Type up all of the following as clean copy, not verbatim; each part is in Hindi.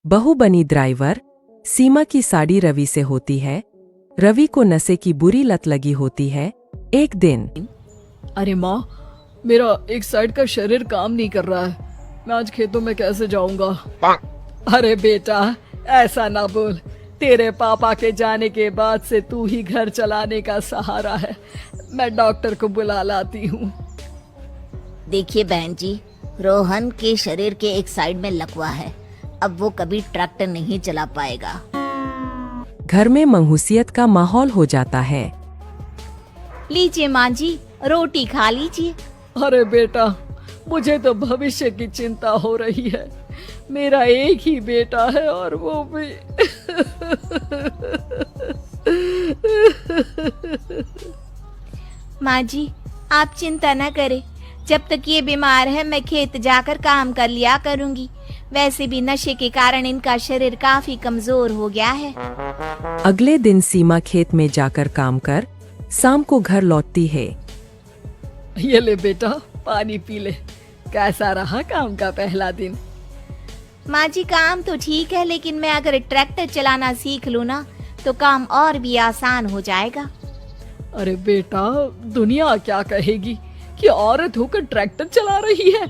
बहू बनी ड्राइवर। सीमा की साड़ी रवि से होती है। रवि को नशे की बुरी लत लगी होती है। एक दिन अरे माँ, मेरा एक साइड का शरीर काम नहीं कर रहा है। मैं आज खेतों में कैसे जाऊंगा? अरे बेटा, ऐसा ना बोल। तेरे पापा के जाने के बाद से तू ही घर चलाने का सहारा है। मैं डॉक्टर को बुला लाती हूँ। देखिए बहन जी, रोहन के शरीर के एक साइड में लकवा है। अब वो कभी ट्रैक्टर नहीं चला पाएगा। घर में मंहूसियत का माहौल हो जाता है। लीजिए माँ जी, रोटी खा लीजिए। अरे बेटा, मुझे तो भविष्य की चिंता हो रही है। मेरा एक ही बेटा है और वो भी माँ जी, आप चिंता न करें। जब तक ये बीमार है मैं खेत जाकर काम कर लिया करूँगी। वैसे भी नशे के कारण इनका शरीर काफी कमजोर हो गया है। अगले दिन सीमा खेत में जाकर काम कर शाम को घर लौटती है। ये ले बेटा, पानी पी ले। कैसा रहा काम का पहला दिन? माँ जी, काम तो ठीक है, लेकिन मैं अगर ट्रैक्टर चलाना सीख लूँ ना तो काम और भी आसान हो जाएगा। अरे बेटा, दुनिया क्या कहेगी कि औरत होकर ट्रैक्टर चला रही है।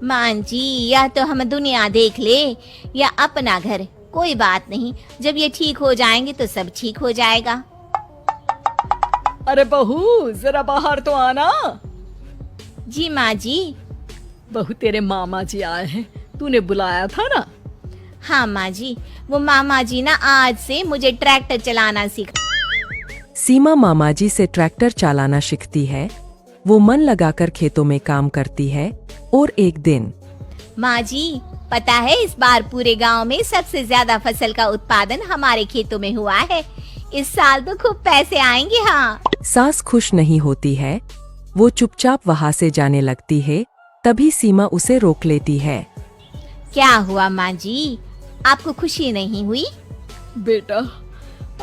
माँ जी, या तो हम दुनिया देख ले या अपना घर, कोई बात नहीं। जब ये ठीक हो जाएंगे तो सब ठीक हो जाएगा। अरे बहू, जरा बाहर तो आना। जी माँ जी। बहू, तेरे मामा जी आए हैं, तूने बुलाया था ना? हाँ माँ जी, वो मामा जी ना आज से मुझे ट्रैक्टर चलाना सिखा। सीमा मामाजी से ट्रैक्टर चलाना सीखती है। वो मन लगाकर खेतों में काम करती है। और एक दिन माँ जी, पता है इस बार पूरे गांव में सबसे ज्यादा फसल का उत्पादन हमारे खेतों में हुआ है। इस साल तो खूब पैसे आएंगे। हाँ। सास खुश नहीं होती है। वो चुपचाप वहाँ से जाने लगती है। तभी सीमा उसे रोक लेती है। क्या हुआ माँ जी, आपको खुशी नहीं हुई? बेटा,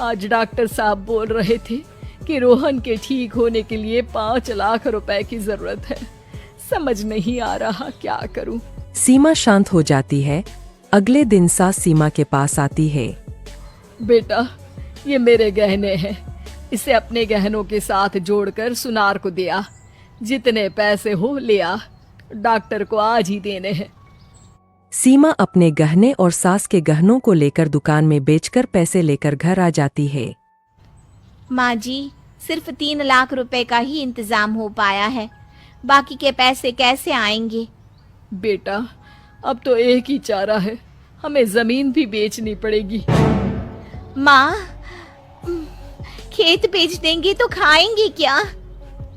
आज डॉक्टर साहब बोल रहे थे कि रोहन के ठीक होने के लिए 5 लाख रुपए की जरूरत है। समझ नहीं आ रहा क्या करूं। सीमा शांत हो जाती है। अगले दिन सास सीमा के पास आती है। बेटा, ये मेरे गहने हैं। इसे अपने गहनों के साथ जोड़कर सुनार को दिया। जितने पैसे हो ले आ, डॉक्टर को आज ही देने हैं। सीमा अपने गहने और सास के गहनों को लेकर दुकान में बेचकर पैसे लेकर घर आ जाती है। माँ जी, सिर्फ 3 लाख रुपए का ही इंतजाम हो पाया है। बाकी के पैसे कैसे आएंगे? बेटा, अब तो एक ही चारा है, हमें जमीन भी बेचनी पड़ेगी। माँ, खेत बेच देंगे तो खाएंगे क्या?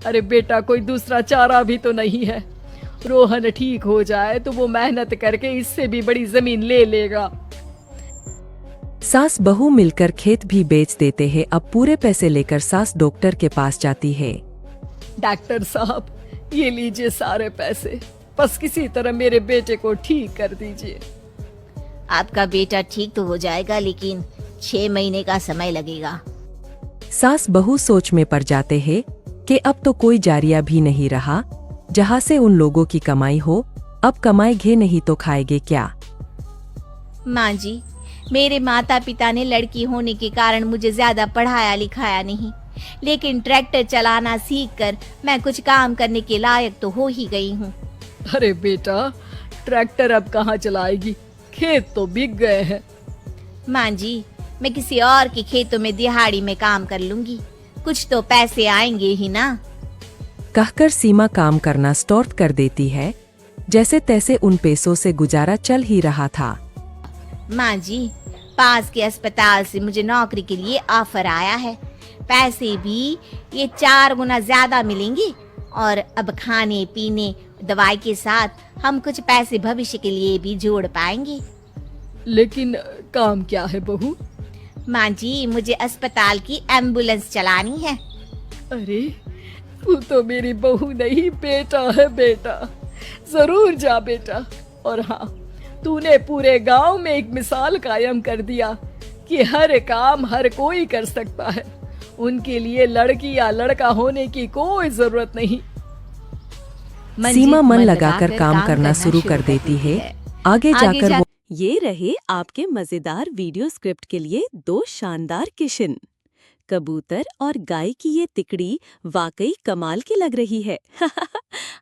अरे बेटा, कोई दूसरा चारा भी तो नहीं है। रोहन ठीक हो जाए तो वो मेहनत करके इससे भी बड़ी जमीन ले लेगा। सास बहू मिलकर खेत भी बेच देते हैं। अब पूरे पैसे लेकर सास डॉक्टर के पास जाती है। डॉक्टर साहब, ये लीजिए सारे पैसे। बस किसी तरह मेरे बेटे को ठीक कर दीजिए। आपका बेटा ठीक तो हो जाएगा, लेकिन 6 महीने का समय लगेगा। सास बहू सोच में पड़ जाते हैं कि अब तो कोई जारिया भी नहीं रहा जहाँ से उन लोगों की कमाई हो। अब कमाएंगे नहीं तो खाएंगे क्या? माँ जी, मेरे माता पिता ने लड़की होने के कारण मुझे ज्यादा पढ़ाया लिखाया नहीं, लेकिन ट्रैक्टर चलाना सीखकर मैं कुछ काम करने के लायक तो हो ही गई हूँ। अरे बेटा, ट्रैक्टर अब कहाँ चलाएगी? खेत तो बिक गए हैं। माँ जी, मैं किसी और के खेतों में दिहाड़ी में काम कर लूंगी, कुछ तो पैसे आएंगे ही ना। कहकर सीमा काम करना स्टार्ट कर देती है। जैसे तैसे उन पैसों से गुजारा चल ही रहा था। माँ जी, पास के अस्पताल से मुझे नौकरी के लिए ऑफर आया है। पैसे भी ये 4 गुना ज्यादा मिलेंगे और अब खाने पीने दवाई के साथ हम कुछ पैसे भविष्य के लिए भी जोड़ पाएंगे। लेकिन काम क्या है बहू? माँ जी, मुझे अस्पताल की एम्बुलेंस चलानी है। अरे, तू तो मेरी बहू नहीं, बेटा है। बेटा, जरूर जा बेटा। और हाँ, तूने पूरे गांव में एक मिसाल कायम कर दिया कि हर काम हर कोई कर सकता है। उनके लिए लड़की या लड़का होने की कोई जरूरत नहीं। सीमा मन लगाकर काम करना शुरू कर देती है। आगे जाकर वो ये रहे आपके मजेदार वीडियो स्क्रिप्ट के लिए 2 शानदार किशन। कबूतर और गाय की ये तिकड़ी वाकई कमाल की लग रही है।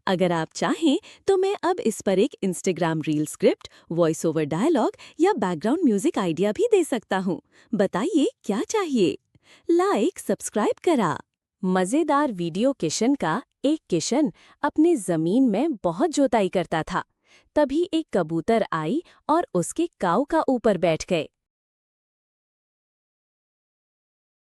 अगर आप चाहें तो मैं अब इस पर एक Instagram reel script, voice over dialogue या बैकग्राउंड म्यूजिक आइडिया भी दे सकता हूँ। बताइए क्या चाहिए? लाइक सब्सक्राइब करा। मजेदार वीडियो किशन का एक किशन अपने जमीन में बहुत जोताई करता था। तभी एक कबूतर आई और उसके काऊ का ऊपर बैठ गए।